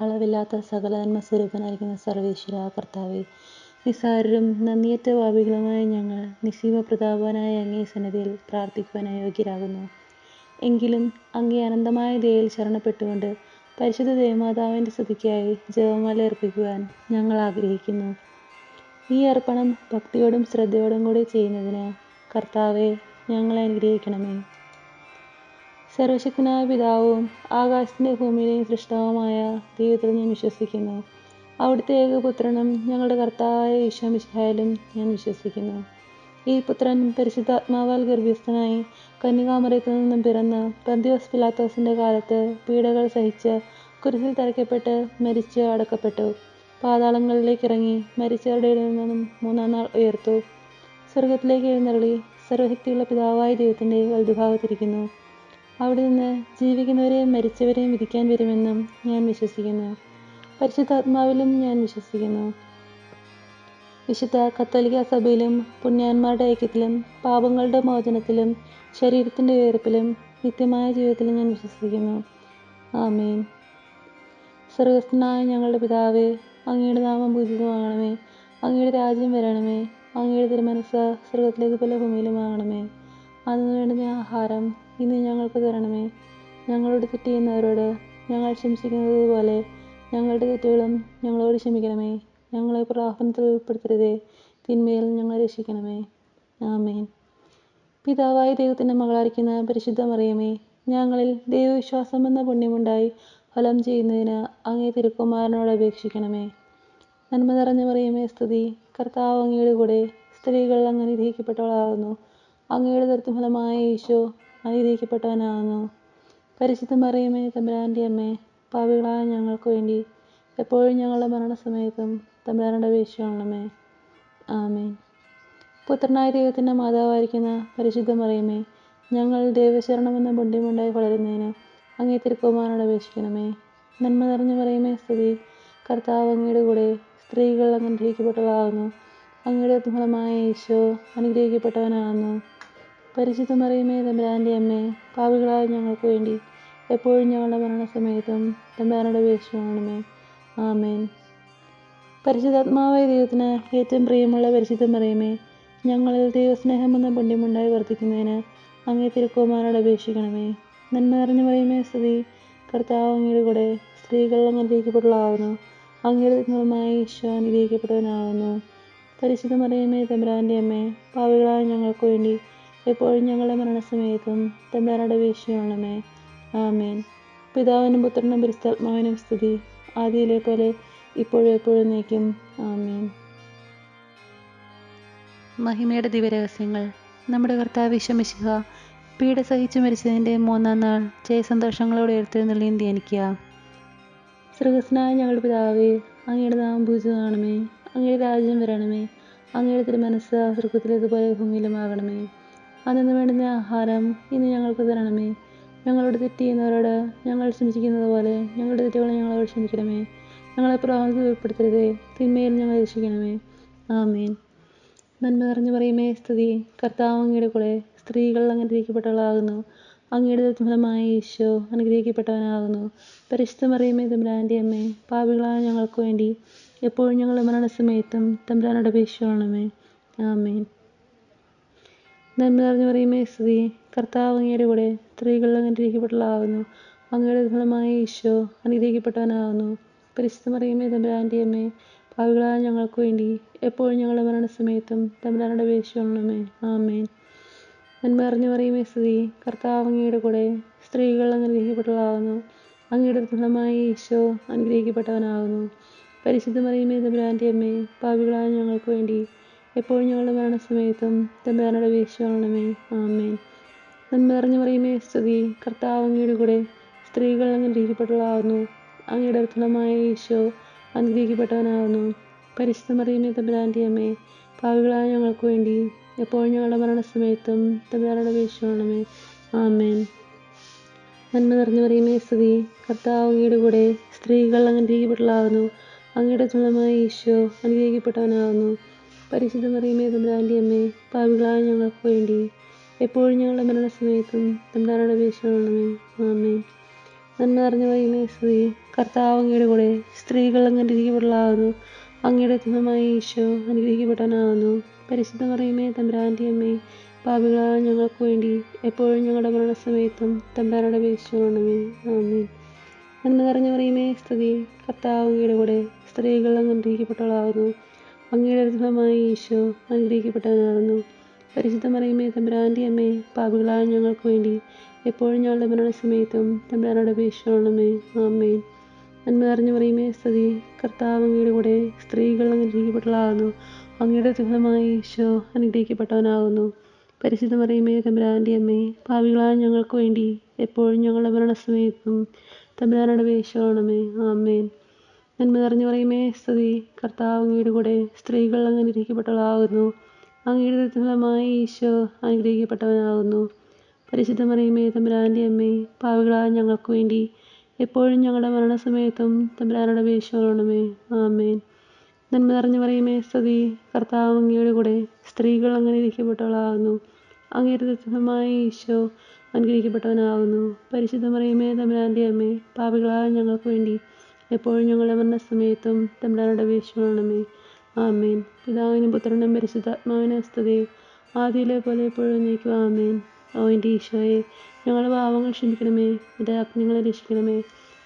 അളവില്ലാത്ത സകല നന്മ സ്വരൂപനായിരിക്കുന്ന സർവേശ്വര കർത്താവേ, നിസ്സാരരും നന്ദിയറ്റ പാപികളുമായ ഞങ്ങൾ നിസ്സീമ പ്രതാപവാനായ അങ്ങേ സന്നിധിയിൽ പ്രാർത്ഥിക്കുവാൻ അയോഗ്യരാകുന്നു. എങ്കിലും അങ്ങേ അനന്തമായ ദയയിൽ ശരണപ്പെട്ടുകൊണ്ട് പരിശുദ്ധ ദേവമാതാവിൻ്റെ സ്തുതിക്കായി ജപമാല അർപ്പിക്കുവാൻ ഞങ്ങൾ ആഗ്രഹിക്കുന്നു. ഈ അർപ്പണം ഭക്തിയോടും ശ്രദ്ധയോടും കൂടി ചെയ്യുന്നതിന് കർത്താവെ ഞങ്ങളെ അനുഗ്രഹിക്കണമേ. സർവശക്തനായ പിതാവും ആകാശത്തിൻ്റെ ഭൂമിയിലെയും സൃഷ്ടാവുമായ ദൈവത്തിൽ ഞാൻ വിശ്വസിക്കുന്നു. അവിടുത്തെ ഏകപുത്രനും ഞങ്ങളുടെ കർത്താവായ ഈശോ മിശിഹായിലും ഞാൻ വിശ്വസിക്കുന്നു. ഈ പുത്രൻ പരിശുദ്ധാത്മാവാൽ ഗർഭസ്ഥനായി കന്യകാമറിയത്തിൽ നിന്നും പിറന്ന് പന്തിയോസ് പിലാത്തോസിൻ്റെ കാലത്ത് പീഡകൾ സഹിച്ച് കുരിശിൽ തറയ്ക്കപ്പെട്ട് മരിച്ച് അടക്കപ്പെട്ടു. പാതാളങ്ങളിലേക്ക് ഇറങ്ങി മരിച്ചവരുടെ ഇടയിൽ നിന്നും മൂന്നാം നാൾ ഉയർത്തു. സ്വർഗത്തിലേക്ക് എഴുന്നള്ളി സർവശക്തിയുള്ള പിതാവായ ദൈവത്തിൻ്റെ വലതുഭാഗത്തിരിക്കുന്നു. അവിടെ നിന്ന് ജീവിക്കുന്നവരെയും മരിച്ചവരെയും വിധിക്കാൻ വരുമെന്നും ഞാൻ വിശ്വസിക്കുന്നു. പരിശുദ്ധാത്മാവിലും ഞാൻ വിശ്വസിക്കുന്നു. വിശുദ്ധ കത്തോലിക്ക സഭയിലും പുണ്യാന്മാരുടെ ഐക്യത്തിലും പാപങ്ങളുടെ മോചനത്തിലും ശരീരത്തിൻ്റെ ഉയർപ്പിലും നിത്യമായ ജീവിതത്തിലും ഞാൻ വിശ്വസിക്കുന്നു. ആമേൻ. സ്വർഗസ്ഥനായ ഞങ്ങളുടെ പിതാവേ, അങ്ങയുടെ നാമം പൂജിതമാകണമേ. അങ്ങയുടെ രാജ്യം വരണമേ. അങ്ങയുടെ തിരുമനസ്സ് സ്വർഗത്തിലേതുപോലെ ഭൂമിയിലുമാകണമേ. അന്ന് വേണ്ടുന്ന ആഹാരം ഇന്ന് ഞങ്ങൾക്ക് തരണമേ. ഞങ്ങളോട് തെറ്റ് ചെയ്യുന്നവരോട് ഞങ്ങൾ ക്ഷമിച്ചിരിക്കുന്നത് പോലെ ഞങ്ങളുടെ തെറ്റുകളും ഞങ്ങളോട് ക്ഷമിക്കണമേ. ഞങ്ങളെ പ്രലോഭനത്തിൽ ഉൾപ്പെടുത്തരുതേ, തിന്മയിൽ ഞങ്ങളെ രക്ഷിക്കണമേ. ആമേൻ. പിതാവായ ദൈവത്തിൻ്റെ മകളായിരിക്കുന്ന പരിശുദ്ധ മറിയമേ, ഞങ്ങളിൽ ദൈവവിശ്വാസം എന്ന പുണ്യമുണ്ടായി ഫലം ചെയ്യുന്നതിന് അങ്ങേ തിരുക്കുമാരനോട് അപേക്ഷിക്കണമേ. നന്മ നിറഞ്ഞ മറിയമേ സ്തുതി. കർത്താവ് അങ്ങയുടെ കൂടെ സ്ത്രീകൾ അങ്ങ് അനുഗ്രഹിക്കപ്പെട്ടവളാകുന്നു. അങ്ങയുടെ ദുരിതഫലമായ ഈശോ അനുഗ്രഹിക്കപ്പെട്ടവനാകുന്നു. പരിശുദ്ധ മറിയമേ തമ്പുരാൻ്റെ അമ്മേ, പാപികളായ ഞങ്ങൾക്ക് വേണ്ടി എപ്പോഴും ഞങ്ങളുടെ മരണസമയത്തും തമ്പുരാനോട് അപേക്ഷിക്കണമേ. ആമേൻ. പുത്രനായ ദൈവത്തിൻ്റെ മാതാവായിരിക്കുന്ന പരിശുദ്ധ മറിയമേ, ഞങ്ങൾ ദൈവശരണമെന്ന പുണ്യമുണ്ടായി വളരുന്നതിന് അങ്ങേ തിരുക്കുമാരനോട് അപേക്ഷിക്കണമേ. നന്മ നിറഞ്ഞ മറിയമേ സ്തുതി. കർത്താവ് അങ്ങയുടെ കൂടെ സ്ത്രീകൾ അങ്ങ് അനുഗ്രഹിക്കപ്പെട്ടവളാകുന്നു. അങ്ങയുടെ ഫലമായ ഈശോ അനുഗ്രഹിക്കപ്പെട്ടവനാകുന്നു. പരിശുദ്ധ മറിയമേ തമ്പുരാൻ്റെ അമ്മേ, പാപികളായ ഞങ്ങൾക്ക് വേണ്ടി എപ്പോഴും ഞങ്ങളുടെ മരണസമയത്തും തമ്പുരാനോട് അപേക്ഷിക്കണമേ. ആമേൻ. പരിശുദ്ധാത്മാവായ ദൈവത്തിന് ഏറ്റവും പ്രിയമുള്ള പരിശുദ്ധ മറിയമേ, ഞങ്ങളിൽ ദൈവസ്നേഹം എന്ന പുണ്യമുണ്ടായി വർദ്ധിക്കുന്നതിന് അങ്ങേ തിരുക്കുമാരനോട് അപേക്ഷിക്കണമേ. നന്മ നിറഞ്ഞ മറിയമേ സ്തുതി. കർത്താവ് അങ്ങയുടെ കൂടെ സ്ത്രീകൾ അങ്ങ് അനുഗ്രഹിക്കപ്പെട്ടവളാകുന്നു. അങ്ങയുടെ ഫലമായ ഈശോ അനുഗ്രഹിക്കപ്പെട്ടവനാകുന്നു. പരിശുദ്ധ മറിയമേ തമ്പുരാൻ്റെ അമ്മേ, പാപികളായ ഞങ്ങൾക്ക് വേണ്ടി എപ്പോഴും ഞങ്ങളുടെ മരണസമയത്തും തമ്പുരാനോട് അപേക്ഷിക്കണമേ. ആമേൻ. പിതാവിനും പുത്രനും പരിശുദ്ധാത്മാവിനും സ്തുതി. ആദിയിലെ പോലെ ഇപ്പോഴും എപ്പോഴും നീക്കും. ആമേൻ. മഹിമയുടെ ദിവ്യരഹസ്യങ്ങൾ. നമ്മുടെ കർത്താവ് ഈശോ മിശിഹ പീഡ സഹിച്ചു മരിച്ചതിൻ്റെ മൂന്നാം നാൾ ജയസന്തോഷങ്ങളോടെ ഉയർത്തെഴുന്നള്ളി ധ്യാനിക്കുക. സ്വർഗസ്ഥനായ ഞങ്ങളുടെ പിതാവേ, അങ്ങയുടെ നാമം പൂജിതമാകണമേ. അങ്ങയുടെ രാജ്യം വരണമേ. അങ്ങയുടെ തിരുമനസ്സ് സ്വർഗത്തിലേതുപോലെ ഭൂമിയിലുമാകണമേ. അന്നു വേണ്ടുന്ന ആഹാരം ഇന്ന് ഞങ്ങൾക്ക് തരണമേ. ഞങ്ങളോട് തെറ്റ് ചെയ്യുന്നവരോട് ഞങ്ങൾ ക്ഷമിച്ചിരിക്കുന്നത് പോലെ ഞങ്ങളുടെ തെറ്റുകളെ ഞങ്ങളോട് ക്ഷമിക്കണമേ. ഞങ്ങളെ പ്രലോഭനത്തിൽ ഉൾപ്പെടുത്തരുതേ, തിന്മയിൽ ഞങ്ങളെ രക്ഷിക്കണമേ. ആമേൻ. നന്മ നിറഞ്ഞ മറിയമേ സ്തുതി. കർത്താവ് അങ്ങയുടെ കൂടെ സ്ത്രീകൾ അങ്ങ് അനുഗ്രഹിക്കപ്പെട്ടവളാകുന്നു. അങ്ങയുടെ ഫലമായ ഈശോ അനുഗ്രഹിക്കപ്പെട്ടവനാകുന്നു. പരിശുദ്ധ മറിയമേ തമ്പുരാൻ്റെ അമ്മേ, പാപികളായ ഞങ്ങൾക്ക് വേണ്ടി എപ്പോഴും ഞങ്ങളുടെ മരണസമയത്തും തമ്പുരാനോട് അപേക്ഷിക്കണമേ. ആമേൻ. നന്മ നിറഞ്ഞ മറിയമേ സ്തുതി. കർത്താവ് അങ്ങയുടെ കൂടെ സ്ത്രീകൾ അങ്ങ് അനുഗ്രഹിക്കപ്പെട്ടവളാകുന്നു. അങ്ങയുടെ ഫലമായ ഈശോ അനുഗ്രഹിക്കപ്പെട്ടവനാകുന്നു. പരിശുദ്ധ മറിയമേ തമ്പുരാൻ്റെ അമ്മേ, പാപികളായ ഞങ്ങൾക്ക് വേണ്ടി എപ്പോഴും ഞങ്ങളുടെ മരണസമയത്തും തമ്പുരാനോട് അപേക്ഷിക്കണമേ. ആമേൻ. നന്മ നിറഞ്ഞ മറിയമേ സ്തുതി. കർത്താവ് അങ്ങയുടെ കൂടെ സ്ത്രീകൾ അങ്ങ് അനുഗ്രഹിക്കപ്പെട്ടവളാകുന്നു. അങ്ങയുടെ ഫലമായ ഈശോ അനുഗ്രഹിക്കപ്പെട്ടവനാകുന്നു. പരിശുദ്ധ മറിയമേ തമ്പുരാൻ്റെ അമ്മേ, പാപികളായ ഞങ്ങൾക്ക് വേണ്ടി എപ്പോഴും ഞങ്ങളുടെ മരണസമയത്തും തമ്പുരാനോട് അപേക്ഷിക്കണമേ. ആമേൻ. നന്മ നിറഞ്ഞ മറിയമേ സ്തുതി. കർത്താവ് അങ്ങയുടെ കൂടെ സ്ത്രീകൾ അങ്ങ് അനുഗ്രഹിക്കപ്പെട്ടവളാകുന്നു. അങ്ങയുടെ ഫലമായ ഈശോ അനുഗ്രഹിക്കപ്പെട്ടവനാകുന്നു. പരിശുദ്ധ മറിയമേ തമ്പുരാൻ്റെ അമ്മേ, പാപികളായ ഞങ്ങൾക്ക് വേണ്ടി എപ്പോഴും ഞങ്ങളുടെ മരണസമയത്തും തമ്പുരാനോട് അപേക്ഷിക്കണമേ. ആമേൻ. നന്മ നിറഞ്ഞ മറിയമേ സ്തുതി. കർത്താവ് അങ്ങയുടെ കൂടെ സ്ത്രീകൾ അങ്ങ് അനുഗ്രഹിക്കപ്പെട്ടവളാകുന്നു. അങ്ങയുടെ ഫലമായ ഈശോ അനുഗ്രഹിക്കപ്പെട്ടവനാകുന്നു. പരിശുദ്ധ മറിയമേ തമ്പുരാൻ്റെ അമ്മേ, പാപികളായ ഞങ്ങൾക്ക് വേണ്ടി എപ്പോഴും ഞങ്ങളുടെ മരണസമയത്തും തമ്പുരാനോട് അപേക്ഷിക്കണമേ. ആമേൻ. നന്മ നിറഞ്ഞ മറിയമേ സ്തുതി. കർത്താവ് അങ്ങയുടെ കൂടെ സ്ത്രീകൾ അങ്ങ് അനുഗ്രഹിക്കപ്പെട്ടവളാകുന്നു. അങ്ങയുടെ ഉത്തമമായ ഈശോ അനുഗ്രഹിക്കപ്പെട്ടവനാകുന്നു. പരിശുദ്ധ മറിയമേ തമ്പുരാൻ്റെ അമ്മേ, പാപികളായ ഞങ്ങൾക്ക് വേണ്ടി എപ്പോഴും ഞങ്ങളുടെ മരണസമയത്തും തമ്പുരാനോട് അപേക്ഷിച്ചുകൊള്ളണമേ. ആമേൻ. നന്മ നിറഞ്ഞ മറിയമേ സ്തുതി. കർത്താവ് അങ്ങയുടെ കൂടെ സ്ത്രീകൾ അങ്ങ് അനുഗ്രഹിക്കപ്പെട്ടവളാകുന്നു. അങ്ങയുടെ ഉത്തമമായ ഈശോ അനുഗ്രഹിക്കപ്പെട്ടവനാകുന്നു. പരിശുദ്ധ മറിയമേ തമ്പുരാൻ്റെ അമ്മേ, പാപികളായ ഞങ്ങൾക്ക് വേണ്ടി എപ്പോഴും ഞങ്ങളുടെ മരണസമയത്തും തമ്പുരാനോട് അപേക്ഷിച്ചുകൊള്ളണമേ. ആമേൻ. നന്മ നിറഞ്ഞ മറിയമേ സ്തുതി. കർത്താവ് അങ്ങയുടെ കൂടെ സ്ത്രീകൾ അങ്ങ് അനുഗ്രഹിക്കപ്പെട്ടവളാകുന്നു. അങ്ങയുടെ ഉത്തമമായ ഈശോ അനുഗ്രഹിക്കപ്പെട്ടവനാകുന്നു. പരിശുദ്ധ മറിയമേ തമ്പുരാൻ്റെ അമ്മേ, പാപികളായ ഞങ്ങൾക്ക് വേണ്ടി എപ്പോഴും ഞങ്ങളുടെ മരണസമയത്തും തമ്പുരാനോട് അപേക്ഷിച്ചുകൊള്ളണമേ. ആമേൻ. നന്മ നിറഞ്ഞ മറിയമേ സ്തുതി. കർത്താവ് അങ്ങയുടെ കൂടെ സ്ത്രീകൾ അങ്ങ് അനുഗ്രഹിക്കപ്പെട്ടവളാകുന്നു. അങ്ങയുടെ ഉത്തമമായ ഈശോ അനുഗ്രഹിക്കപ്പെട്ടവനാകുന്നു. പരിശുദ്ധ മറിയമേ തമ്പുരാൻ്റെ അമ്മേ, പാപികളായ ഞങ്ങൾക്ക് വേണ്ടി എപ്പോഴും ഞങ്ങളുടെ മരണസമയത്തും തമ്പുരാനോട് അപേക്ഷിച്ചുകൊള്ളണമേ. ആമേൻ. നന്മ നിറഞ്ഞ മറിയമേ സ്തുതി. കർത്താവ് അങ്ങയുടെ കൂടെ സ്ത്രീകൾ അങ്ങ് അനുഗ്രഹിക്കപ്പെട്ടവളാകുന്നു. അങ്ങയുടെ ഉത്തമമായ ഈശോ അനുഗ്രഹിക്കപ്പെട്ടവനാകുന്നു. പരിശുദ്ധ മറിയമേ തമ്പുരാൻ്റെ അമ്മേ, പാപികളായ ഞങ്ങൾക്ക് വേണ്ടി എപ്പോഴും ഞങ്ങളുടെ മരണസമയത്തും തമ്പുരാനോട് അപേക്ഷിച്ചുകൊള്ളണമേ. ആമേൻ. പിതാവിനും പുത്രനും പരിശുദ്ധാത്മാവിനും സ്തുതി. ആദിയിലെ പോലെ എപ്പോഴും എന്നേക്കും. ആമേൻ. ഓ എൻ്റെ ഈശോയെ, ഞങ്ങളുടെ പാപങ്ങൾ ക്ഷമിക്കണമേ. എൻ്റെ ആത്മാക്കളെ രക്ഷിക്കണമേ.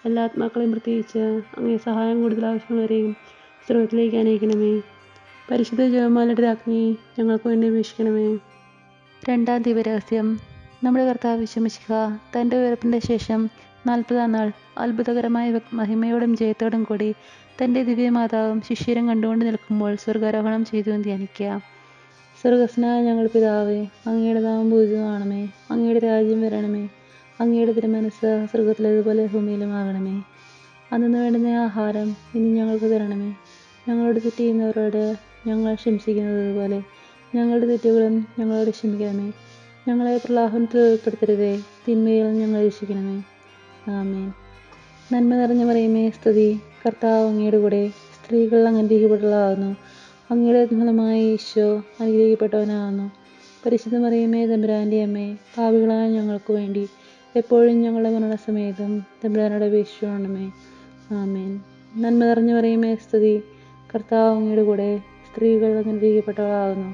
എല്ലാ ആത്മാക്കളെയും പ്രത്യേകിച്ച് അങ്ങേ സഹായം കൂടുതൽ ആവശ്യമുള്ളവരെയും സ്വർഗ്ഗത്തിലേക്ക് അനയിക്കണമേ. പരിശുദ്ധ ജപമാലയുടെ രാജ്ഞി ഞങ്ങൾക്ക് വേണ്ടി അപേക്ഷിക്കണമേ. രണ്ടാം ദിവരഹസ്യം. നമ്മുടെ കർത്താവ് വിശുമിശിഹ തൻ്റെ ഉയർപ്പിൻ്റെ ശേഷം 40-ാം നാൾ അത്ഭുതകരമായ മഹിമയോടും ജയത്തോടും കൂടി തൻ്റെ ദിവ്യമാതാവും ശിഷ്യരും കണ്ടുകൊണ്ട് നിൽക്കുമ്പോൾ സ്വർഗാരോഹണം ചെയ്തു എന്ന് ധ്യാനിക്കുക. സ്വർഗസ്നായ ഞങ്ങൾ പിതാവേ, അങ്ങയുടെ നാമം പൂജിതമാണമേ. അങ്ങയുടെ രാജ്യം വരണമേ. അങ്ങയുടെ തിരുമനസ്സ് സ്വർഗത്തിലേതുപോലെ ഭൂമിയിലുമാകണമേ. അന്നു വേണ്ടുന്ന ആഹാരം ഇനി ഞങ്ങൾക്ക് തരണമേ. ഞങ്ങളോട് തെറ്റ് ചെയ്യുന്നവരോട് ഞങ്ങൾ ക്ഷമിച്ചിരിക്കുന്നത് പോലെ ഞങ്ങളുടെ തെറ്റുകളും ഞങ്ങളോട് ക്ഷമിക്കണമേ. ഞങ്ങളെ പ്രലോഭനത്തിൽ ഉൾപ്പെടുത്തരുതേ, തിന്മയിൽ ഞങ്ങളെ രക്ഷിക്കണമേ. ആമേൻ. നന്മ നിറഞ്ഞ മറിയമേ സ്തുതി. കർത്താവ് അങ്ങയുടെ കൂടെ സ്ത്രീകൾ അങ്ങ് അനുഗ്രഹിക്കപ്പെട്ടവളാകുന്നു. അങ്ങയുടെ ഫലമായ ഈശോ അനുഗ്രഹിക്കപ്പെട്ടവനാകുന്നു. പരിശുദ്ധ മറിയമേ തമ്പുരാൻ്റെ അമ്മേ, പാപികളായ ഞങ്ങൾക്ക് വേണ്ടി എപ്പോഴും ഞങ്ങളുടെ മരണസമയത്തും തമ്പുരാനോട് അപേക്ഷിച്ചുകൊള്ളണമേ. ആമേൻ. നന്മ നിറഞ്ഞ മറിയമേ സ്തുതി. കർത്താവ് അങ്ങയുടെ കൂടെ സ്ത്രീകൾ അങ്ങ് അനുഗ്രഹിക്കപ്പെട്ടവളാകുന്നു.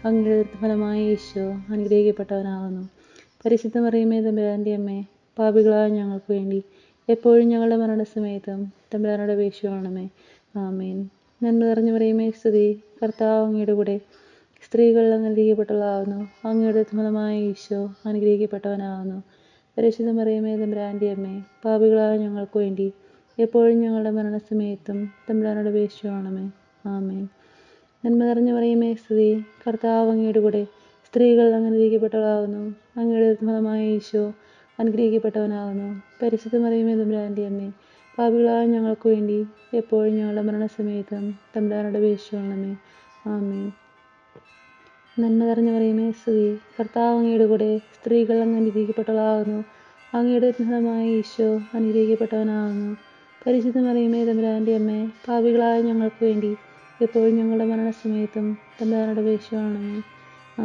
അങ്ങയുടെ ഫലമായ ഈശോ അനുഗ്രഹിക്കപ്പെട്ടവനാകുന്നു. പരിശുദ്ധ മറിയമേ തമ്പുരാൻ്റെ അമ്മേ, പാപികളായ ഞങ്ങൾക്ക് വേണ്ടി എപ്പോഴും ഞങ്ങളുടെ മരണസമയത്തും തമ്പുരാനോട് അപേക്ഷിച്ചുകൊള്ളണമേ. ആമേൻ. നന്മ നിറഞ്ഞ മറിയമേ സ്തുതി. കർത്താവ് അങ്ങയുടെ കൂടെ സ്ത്രീകൾ അങ്ങ് അനുഗ്രഹിക്കപ്പെട്ടവളാകുന്നു. അങ്ങയുടെ ഫലമായ ഈശോ അനുഗ്രഹിക്കപ്പെട്ടവനാകുന്നു. പരിശുദ്ധ മറിയമേ തമ്പുരാൻ്റെ അമ്മേ, പാപികളായ ഞങ്ങൾക്ക് വേണ്ടി എപ്പോഴും ഞങ്ങളുടെ മരണസമയത്തും തമ്പുരാനോട് അപേക്ഷിച്ചുകൊള്ളണമേ. ആമേൻ. നന്മ നിറഞ്ഞ മറിയമേ സ്തുതി. കർത്താവ് അങ്ങയുടെ കൂടെ സ്ത്രീകൾ അങ്ങ് അനുഗ്രഹിക്കപ്പെട്ടവളാകുന്നു. അങ്ങയുടെ ഫലമായ ഈശോ അനുഗ്രഹിക്കപ്പെട്ടവനാകുന്നു. പരിശുദ്ധ മറിയമേ തമ്പുരാൻ്റെ അമ്മേ, പാപികളായ ഞങ്ങൾക്ക് വേണ്ടി എപ്പോഴും ഞങ്ങളുടെ മരണസമയത്തും തമ്പുരാനോട് അപേക്ഷിച്ചുകൊള്ളണമേ. ആമേൻ. നന്മ നിറഞ്ഞ മറിയമേ സ്തുതി. കർത്താവ് അങ്ങയുടെ കൂടെ സ്ത്രീകൾ അങ്ങ് അനുഗ്രഹിക്കപ്പെട്ടവളാകുന്നു. അങ്ങയുടെ ഫലമായ ഈശോ അനുഗ്രഹിക്കപ്പെട്ടവനാകുന്നു. പരിശുദ്ധ മറിയമേ തമ്പുരാൻ്റെ അമ്മേ, പാപികളായ ഞങ്ങൾക്ക് വേണ്ടി എപ്പോഴും ഞങ്ങളുടെ മരണസമയത്തും തമ്പുരാനോട് അപേക്ഷിച്ചുകൊള്ളണമേ.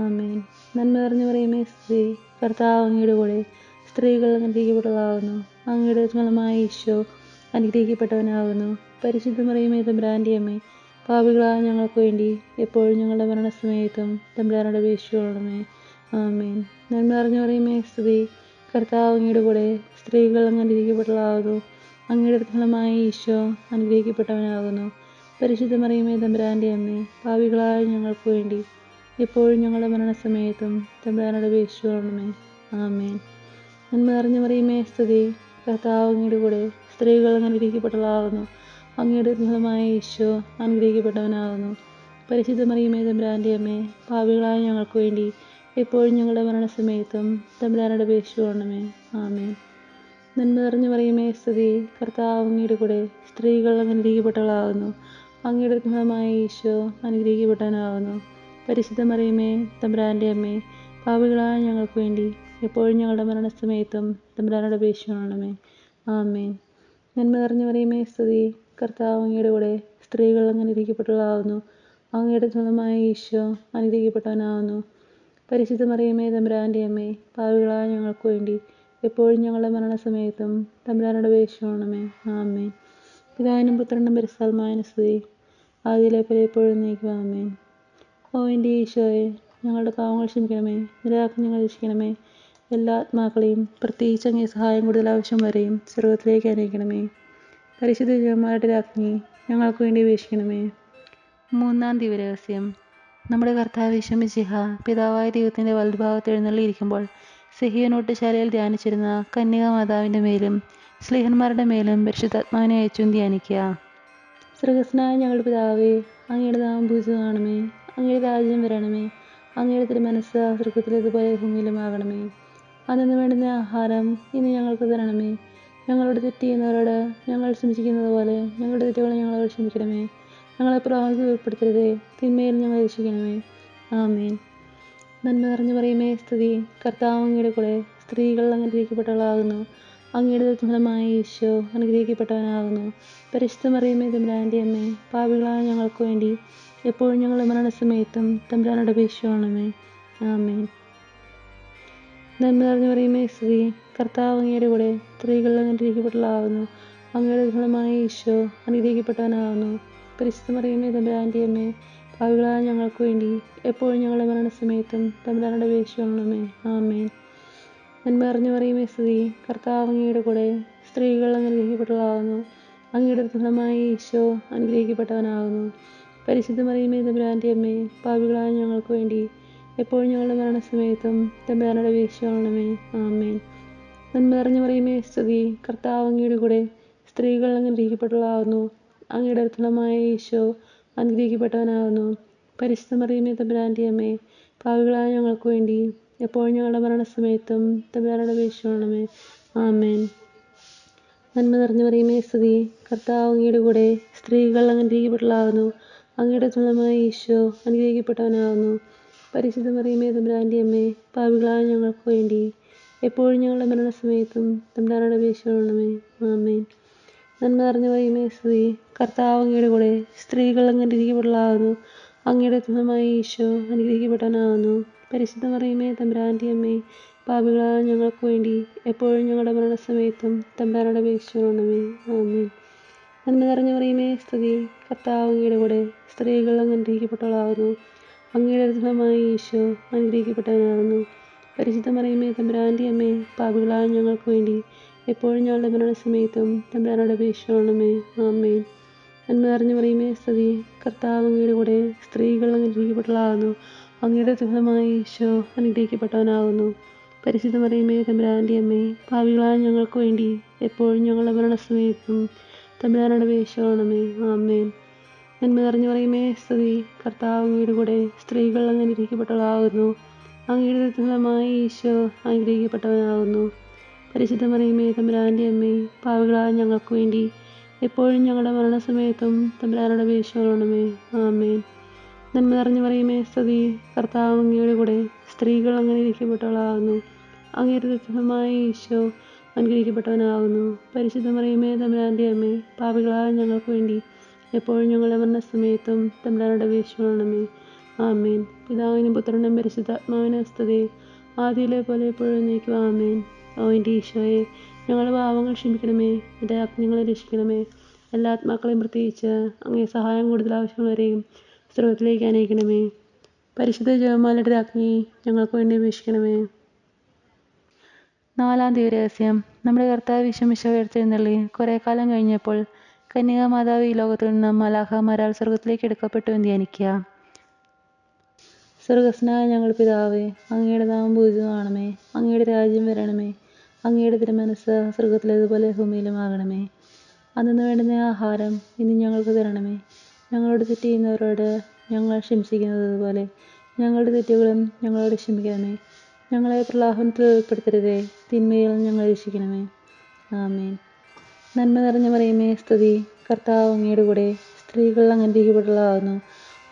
ആമേൻ. നന്മ നിറഞ്ഞ മറിയമേ സ്തുതി. കർത്താവ് അങ്ങയുടെ കൂടെ സ്ത്രീകൾ അങ്ങ് അനുഗ്രഹിക്കപ്പെട്ടവളാകുന്നു. അങ്ങയുടെ ഫലമായ ഈശോ അനുഗ്രഹിക്കപ്പെട്ടവനാകുന്നു. പരിശുദ്ധ മറിയമേ തമ്പുരാൻ്റെ അമ്മേ, പാപികളായ ഞങ്ങൾക്ക് വേണ്ടി എപ്പോഴും ഞങ്ങളുടെ മരണസമയത്തും തമ്പുരാനോട് അപേക്ഷിച്ചുകൊള്ളണമേ. ആമേൻ. നന്മ നിറഞ്ഞ മറിയമേ സ്തുതി. കർത്താവ് അങ്ങയുടെ കൂടെ സ്ത്രീകൾ അങ്ങ് അനുഗ്രഹിക്കപ്പെട്ടവളാകുന്നു. അങ്ങയുടെ ഫലമായ ഈശോ അനുഗ്രഹിക്കപ്പെട്ടവനാകുന്നു. പരിശുദ്ധ മറിയമേ തമ്പുരാൻ്റെ അമ്മേ, പാപികളായ ഞങ്ങൾക്ക് വേണ്ടി എപ്പോഴും ഞങ്ങളുടെ മരണസമയത്തും തമ്പുരാനോട് അപേക്ഷിച്ചുകൊള്ളണമേ. ആമേൻ. നന്മ നിറഞ്ഞ മറിയമേ സ്തുതി. കർത്താവ് അങ്ങയുടെ കൂടെ സ്ത്രീകൾ അങ്ങ് അനുഗ്രഹിക്കപ്പെട്ടവളാകുന്നു. അങ്ങയുടെ ഫലമായ ഈശോ അനുഗ്രഹിക്കപ്പെട്ടവനാകുന്നു. പരിശുദ്ധ മറിയമേ തമ്പുരാൻ്റെ അമ്മേ, പാപികളായ ഞങ്ങൾക്ക് വേണ്ടി എപ്പോഴും ഞങ്ങളുടെ മരണസമയത്തും തമ്പുരാനോട് അപേക്ഷിച്ചുകൊള്ളണമേ. ആമേൻ. നന്മ നിറഞ്ഞ മറിയമേ സ്തുതി. കർത്താവ് അങ്ങയുടെ കൂടെ സ്ത്രീകൾ അങ്ങ് അനുഗ്രഹിക്കപ്പെട്ടവളാകുന്നു. അങ്ങയുടെ ഫലമായ ഈശോ അനുഗ്രഹിക്കപ്പെട്ടവനാകുന്നു. പരിശുദ്ധ മറിയമേ തമ്പുരാൻ്റെ അമ്മേ, പാപികളായ ഞങ്ങൾക്ക് വേണ്ടി എപ്പോഴും ഞങ്ങളുടെ മരണസമയത്തും തമ്പുരാനോട് അപേക്ഷിച്ചുകൊള്ളണമേ. ആമേൻ. നന്മ നിറഞ്ഞ മറിയമേ സ്തുതി. കർത്താവ് അങ്ങയുടെ കൂടെ സ്ത്രീകൾ അങ്ങ് അനുഗ്രഹിക്കപ്പെട്ടവളാകുന്നു. അങ്ങയുടെ ഫലമായ ഈശോ അനുഗ്രഹിക്കപ്പെട്ടവനാകുന്നു. പരിശുദ്ധ മറിയമേ തമ്പുരാൻ്റെ അമ്മേ, പാപികളായ ഞങ്ങൾക്ക് വേണ്ടി എപ്പോഴും ഞങ്ങളുടെ മരണസമയത്തും തമ്പുരാനോട് അപേക്ഷിക്കണമേ. ആമേൻ. പിതാവിനും പുത്രനും പരിശുദ്ധാത്മാവിനും സ്തുതി. ആദിയിലെ പോലെ എപ്പോഴും എന്നേക്കും. ആമേൻ. ഓ എൻ്റെ ഈശോയെ, ഞങ്ങളുടെ പാവങ്ങൾ ക്ഷമിക്കണമേ. നിരാജ്ഞ ഞങ്ങൾ രക്ഷിക്കണമേ. എല്ലാ ആത്മാക്കളെയും, പ്രത്യേകിച്ച് അങ്ങേ സഹായം കൂടുതൽ ആവശ്യം വരെയും സ്വർഗത്തിലേക്ക് അനയിക്കണമേ. പരിശുദ്ധ ജപമാലയുടെ രാജ്ഞി, ഞങ്ങൾക്ക് വേണ്ടി അപേക്ഷിക്കണമേ. മൂന്നാം ദിവ്യരഹസ്യം. നമ്മുടെ കർത്താവ് ഈശോ മിശിഹ പിതാവായ ദൈവത്തിൻ്റെ വലതുഭാഗത്ത് എഴുന്നള്ളിയിരിക്കുമ്പോൾ സിഹിയോനോട്ടുശാലയിൽ ധ്യാനിച്ചിരുന്ന കന്യകാമാതാവിൻ്റെ മേലും സ്ലീഹന്മാരുടെ മേലും പരിശുദ്ധാത്മാവിനെ അയച്ചു ധ്യാനിക്കുക. സ്വർഗ്ഗസ്ഥനായ ഞങ്ങളുടെ പിതാവേ, അങ്ങയുടെ നാമം പൂജിതമാകണമേ. അങ്ങയുടെ രാജ്യം വരണമേ. അങ്ങയുടെ തിരുമനസ്സ് സ്വർഗ്ഗത്തിലേതുപോലെ ഭൂമിയിലുമാകണമേ. അന്നു വേണ്ടുന്ന ആഹാരം ഇന്ന് ഞങ്ങൾക്ക് തരണമേ. ഞങ്ങളോട് തെറ്റ് ചെയ്യുന്നവരോട് ഞങ്ങൾ ക്ഷമിക്കുന്നത് പോലെ ഞങ്ങളുടെ തെറ്റുകൾ ഞങ്ങളോട് ക്ഷമിക്കണമേ. ഞങ്ങളെ പ്രലോഭനത്തിൽ ഉൾപ്പെടുത്തരുതേ, തിന്മയിൽ ഞങ്ങളെ രക്ഷിക്കണമേ. ആമേൻ. നന്മ നിറഞ്ഞു പറയുമേ സ്തുതി. കർത്താവ് അങ്ങയുടെ കൂടെ, സ്ത്രീകൾ അനുഗ്രഹിക്കപ്പെട്ടവളാകുന്നു. അങ്ങയുടെ ഫലമായ ഈശോ അനുഗ്രഹിക്കപ്പെട്ടവനാകുന്നു. പരിശുദ്ധ മറിയമേ തമ്പുരാൻ്റെ അമ്മേ, പാപികളായ ഞങ്ങൾക്ക് വേണ്ടി എപ്പോഴും ഞങ്ങളുടെ മരണസമയത്തും തമ്പുരാനോട് അപേക്ഷിക്കണമേ. ആമേൻ. നന്മ നിറഞ്ഞു പറയുമേ സ്തുതി. കർത്താവ് അങ്ങയുടെ കൂടെ, സ്ത്രീകൾ അനുഗ്രഹിക്കപ്പെട്ടവളാകുന്നു. അങ്ങയുടെ ഫലമായ ഈശോ അനുഗ്രഹിക്കപ്പെട്ടവനാകുന്നു. പരിശുദ്ധ മറിയമേ തമ്പുരാൻ്റെ അമ്മേ, പാപികളായ ഞങ്ങൾക്ക് വേണ്ടി എപ്പോഴും ഞങ്ങളുടെ മരണസമയത്തും തമ്പുരാനോട് അപേക്ഷിക്കണമേ. ആമേൻ. നന്മ നിറഞ്ഞു പറയുമേ സ്തുതി. കർത്താവ് അങ്ങയുടെ കൂടെ, സ്ത്രീകൾ അനുഗ്രഹിക്കപ്പെട്ടവളാകുന്നു. അങ്ങയുടെ ഫലമായ ഈശോ അനുഗ്രഹിക്കപ്പെട്ടവനാകുന്നു. പരിശുദ്ധ മറിയമേ തമ്പുരാൻ്റെ അമ്മേ, പാപികളായ ഞങ്ങൾക്ക് വേണ്ടി എപ്പോഴും ഞങ്ങളുടെ മരണസമയത്തും തമ്പുരാനോട് അപേക്ഷിക്കണമേ. ആമേൻ. നന്മ നിറഞ്ഞു പറയുമേ സ്തുതി. കർത്താവ് അങ്ങയുടെ കൂടെ, സ്ത്രീകൾ അനുഗ്രഹിക്കപ്പെട്ടവളാകുന്നു. അങ്ങയുടെ ഫലമായ ഈശോ അനുഗ്രഹിക്കപ്പെട്ടവനാകുന്നു. പരിശുദ്ധ മറിയമേ തമ്പുരാൻ്റെ അമ്മേ, പാപികളായ ഞങ്ങൾക്ക് വേണ്ടി എപ്പോഴും ഞങ്ങളുടെ മരണസമയത്തും തമ്പുരാനോട് അപേക്ഷിക്കണമേ. ആമേൻ. നന്മ നിറഞ്ഞു പറയുമേ സ്തുതി. കർത്താവ് അങ്ങയുടെ കൂടെ, സ്ത്രീകൾ അനുഗ്രഹിക്കപ്പെട്ടവളാകുന്നു. അങ്ങയുടെ ഫലമായ ഈശോ അനുഗ്രഹിക്കപ്പെട്ടവനാകുന്നു. പരിശുദ്ധ മറിയമേ തമ്പുരാൻ്റെ അമ്മേ, പാപികളായ ഞങ്ങൾക്ക് വേണ്ടി എപ്പോഴും ഞങ്ങളുടെ മരണസമയത്തും തമ്പുരാനോട് അപേക്ഷിക്കണമേ. ആമേൻ. നന്മ നിറഞ്ഞു പറയുമേ സ്തുതി. കർത്താവ് അങ്ങയുടെ കൂടെ, സ്ത്രീകൾ അനുഗ്രഹിക്കപ്പെട്ടവളാകുന്നു. അങ്ങയുടെ ഫലമായ ഈശോ അനുഗ്രഹിക്കപ്പെട്ടവനാകുന്നു. പരിശുദ്ധ മറിയമേ തമ്പുരാൻ്റെ അമ്മേ, പാപികളായ ഞങ്ങൾക്ക് വേണ്ടി എപ്പോഴും ഞങ്ങളുടെ മരണസമയത്തും തമ്പുരാനോട് അപേക്ഷിക്കണമേ. ആമേൻ. നന്മ നിറഞ്ഞു പറയുമേ സ്തുതി. കർത്താവ് അങ്ങയുടെ കൂടെ, സ്ത്രീകൾ അനുഗ്രഹിക്കപ്പെട്ടവളാകുന്നു. അങ്ങയുടെ ഫലമായ ഈശോ അനുഗ്രഹിക്കപ്പെട്ടവനാകുന്നു. പരിശുദ്ധ മറിയമേ തമ്പുരാൻ്റെ അമ്മേ, പാപികളായ ഞങ്ങൾക്ക് വേണ്ടി എപ്പോഴും ഞങ്ങളുടെ മരണസമയത്തും തമ്പുരാനോട് അപേക്ഷിക്കണമേ. ആമേൻ. നന്മ നിറഞ്ഞു പറയുമേ സ്തുതി. കർത്താവ് അങ്ങയുടെ കൂടെ, സ്ത്രീകൾ അനുഗ്രഹിക്കപ്പെട്ടവളാകുന്നു. അങ്ങയുടെ ഫലമായ ഈശോ അനുഗ്രഹിക്കപ്പെട്ടവനാകുന്നു. പരിശുദ്ധ മറിയമേ തമ്പുരാൻ്റെ അമ്മേ, പാപികളായ ഞങ്ങൾക്ക് വേണ്ടി എപ്പോഴും ഞങ്ങളുടെ മരണസമയത്തും തമ്പുരാനോട് അപേക്ഷിക്കണമേ. ആമേൻ. നന്മ നിറഞ്ഞു പറയുമേ സ്തുതി. കർത്താവ് അങ്ങയുടെ കൂടെ, സ്ത്രീകൾ അനുഗ്രഹിക്കപ്പെട്ടവളാകുന്നു. അങ്ങയുടെ ഫലമായ ഈശോ അനുഗ്രഹിക്കപ്പെട്ടവനാകുന്നു. പരിശുദ്ധ മറിയമേ തമ്പുരാൻ്റെ അമ്മേ, പാപികളായ ഞങ്ങൾക്ക് വേണ്ടി എപ്പോഴും ഞങ്ങളുടെ മരണസമയത്തും തമ്പുരാനോട് അപേക്ഷിക്കണമേ. ആമേൻ. നന്മ നിറഞ്ഞു പറയുമേ സ്തുതി. കർത്താവ് അങ്ങയുടെ കൂടെ, സ്ത്രീകൾ അനുഗ്രഹിക്കപ്പെട്ടവളാകുന്നു. അങ്ങയുടെ ഫലമായ ഈശോ അനുഗ്രഹിക്കപ്പെട്ടവനാകുന്നു. പരിശുദ്ധ മറിയമേ തമ്പുരാൻ്റെ അമ്മേ, പാപികളായ ഞങ്ങൾക്ക് വേണ്ടി എപ്പോഴും ഞങ്ങളുടെ മരണസമയത്തും തമ്പുരാനോട് അപേക്ഷിക്കണമേ. ആമേൻ. പിതാവിനും പുത്രനും പരിശുദ്ധാത്മാവിനും സ്തുതി. ആദിയിലെ പോലെ എപ്പോഴും എന്നേക്കും. ആമേൻ. ഓ എൻ്റെ ഈശോയെ, ഞങ്ങളുടെ പാവങ്ങൾ ക്ഷമിക്കണമേ. എൻ്റെ ആജ്ഞകളെ രക്ഷിക്കണമേ. എല്ലാ ആത്മാക്കളെയും, പ്രത്യേകിച്ച് അങ്ങേ സഹായം കൂടുതൽ ആവശ്യമുള്ളവരെയും സ്വർഗത്തിലേക്ക് അനയിക്കണമേ. പരിശുദ്ധ ജപമാലയുടെ രാജ്ഞി, ഞങ്ങൾക്ക് വേണ്ടി അപേക്ഷിക്കണമേ. നാലാം ദിവ്യരഹസ്യം. നമ്മുടെ കർത്താവ് ഈശോ മിശിഹ ഉയർത്തെഴുന്നള്ളി കുറേ കാലം കഴിഞ്ഞപ്പോൾ കന്യകാമാതാവ് ഈ ലോകത്തിൽ നിന്ന് മാലാഖമാരാൽ സ്വർഗത്തിലേക്ക് എടുക്കപ്പെട്ടു എന്ന് ധ്യാനിക്കുക. സ്വർഗ്ഗസ്ഥനായ ഞങ്ങളുടെ പിതാവേ, അങ്ങയുടെ നാമം പൂജിതമാകണമേ. അങ്ങയുടെ രാജ്യം വരണമേ. അങ്ങയുടെ തിരുമനസ്സ് സ്വർഗത്തിലേതുപോലെ ഭൂമിയിലുമാകണമേ. അന്നു വേണ്ടുന്ന ആഹാരം ഇന്ന് ഞങ്ങൾക്ക് തരണമേ. ഞങ്ങളോട് തെറ്റ് ചെയ്യുന്നവരോട് ഞങ്ങൾ ക്ഷമിക്കുന്നത് പോലെ ഞങ്ങളുടെ തെറ്റുകളും ഞങ്ങളോട് ക്ഷമിക്കണമേ. ഞങ്ങളെ പ്രലോഭനത്തിൽ ഉൾപ്പെടുത്തരുതേ, തിന്മയിൽ ഞങ്ങൾ രക്ഷിക്കണമേ. ആമേൻ. നന്മ നിറഞ്ഞു പറയുമേ സ്തുതി. കർത്താവ് അങ്ങയുടെ കൂടെ, സ്ത്രീകൾ അനുഗ്രഹിക്കപ്പെട്ടവളാകുന്നു.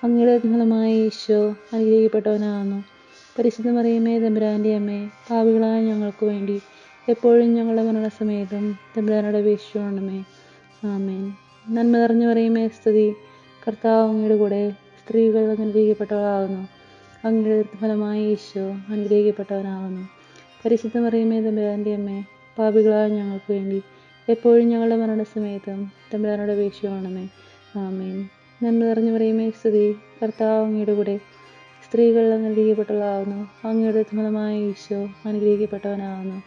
അങ്ങയുടെ ഫലമായ ഈശോ അനുഗ്രഹിക്കപ്പെട്ടവനാകുന്നു. പരിശുദ്ധ മറിയമേ തമ്പുരാൻ്റെ അമ്മേ, പാപികളായ ഞങ്ങൾക്ക് വേണ്ടി എപ്പോഴും ഞങ്ങളുടെ മരണസമയത്തും തമ്പുരാനോട് അപേക്ഷിക്കണമേ. ആമേൻ. നന്മ നിറഞ്ഞു പറയുമേ സ്തുതി. കർത്താവ് അങ്ങയുടെ കൂടെ, സ്ത്രീകൾ അനുഗ്രഹിക്കപ്പെട്ടവളാകുന്നു. അങ്ങയുടെ ഫലമായ ഈശോ അനുഗ്രഹിക്കപ്പെട്ടവനാകുന്നു. പരിശുദ്ധ മറിയമേ തമ്പുരാൻ്റെ അമ്മേ, പാപികളായ ഞങ്ങൾക്ക് വേണ്ടി എപ്പോഴും ഞങ്ങളുടെ മരണസമയത്തും തമ്പുരാനോട് അപേക്ഷിക്കണമേ. ആമേൻ. നന്മ നിറഞ്ഞ മറിയമേ സ്തുതി, കർത്താവ് അങ്ങയുടെ കൂടെ സ്ത്രീകൾ അനുഗ്രഹിക്കപ്പെട്ടവളാകുന്നു. അങ്ങയുടെ ഫലമായ ഈശോ അനുഗ്രഹിക്കപ്പെട്ടവനാകുന്നു.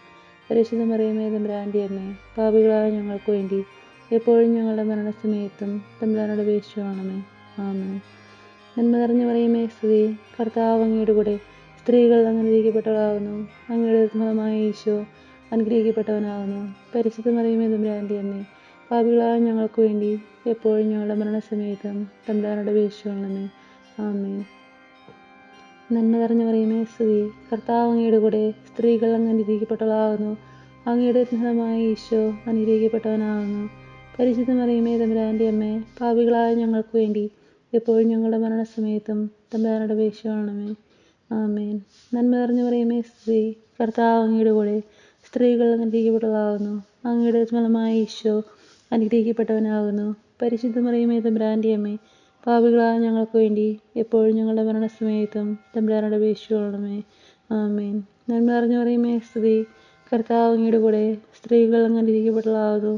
പരിശുദ്ധ മറിയമേ തമ്പുരാൻ്റെ അമ്മേ, പാപികളായ ഞങ്ങൾക്ക് വേണ്ടി എപ്പോഴും ഞങ്ങളുടെ മരണസമയത്തും തമ്പുരാനോട് അപേക്ഷിക്കണമേ. ആമേൻ. നന്മ നിറഞ്ഞ മറിയമേ സ്തുതി, കർത്താവ് അങ്ങയുടെ കൂടെ സ്ത്രീകൾ അനുഗ്രഹിക്കപ്പെട്ടവളാകുന്നു. അങ്ങയുടെ ഫലമായ ഈശോ അനുഗ്രഹിക്കപ്പെട്ടവനാകുന്നു. പരിശുദ്ധ മറിയമേ തമ്പുരാൻ്റെ അമ്മേ, പാപികളായ ഞങ്ങൾക്ക് വേണ്ടി എപ്പോഴും ഞങ്ങളുടെ മരണസമയത്തും തമ്പുരാനോട് അപേക്ഷിക്കണമേ. ആമേൻ. നന്മ നിറഞ്ഞ മറിയമേ സ്തുതി, കർത്താവ് അങ്ങയുടെ കൂടെ സ്ത്രീകൾ അനുഗ്രഹിക്കപ്പെട്ടവളാകുന്നു. അങ്ങയുടെ ഫലമായ ഈശോ അനുഗ്രഹിക്കപ്പെട്ടവനാകുന്നു. പരിശുദ്ധ മറിയമേ തമ്പുരാൻ്റെ അമ്മേ, പാപികളായ ഞങ്ങൾക്ക് വേണ്ടി എപ്പോഴും ഞങ്ങളുടെ മരണസമയത്തും തമ്പുരാനോട് അപേക്ഷിക്കണമേ. ആമേൻ. നന്മ നിറഞ്ഞ മറിയമേ സ്തുതി, കർത്താവ് അങ്ങയുടെ കൂടെ സ്ത്രീകൾ അനുഗ്രഹിക്കപ്പെട്ടവളാകുന്നു. അങ്ങയുടെ ഫലമായ ഈശോ അനുഗ്രഹിക്കപ്പെട്ടവനാകുന്നു. പരിശുദ്ധ മറിയമേ തമ്പുരാൻ്റെ അമ്മേ, പാപികളായ ഞങ്ങൾക്ക് വേണ്ടി എപ്പോഴും ഞങ്ങളുടെ മരണസമയത്തും തമ്പുരാനോട് അപേക്ഷിക്കണമേ. ആമേൻ. നന്മ നിറഞ്ഞ മറിയമേ സ്തുതി, കർത്താവ് അങ്ങയുടെ കൂടെ സ്ത്രീകൾ അനുഗ്രഹിക്കപ്പെട്ടവളാകുന്നു.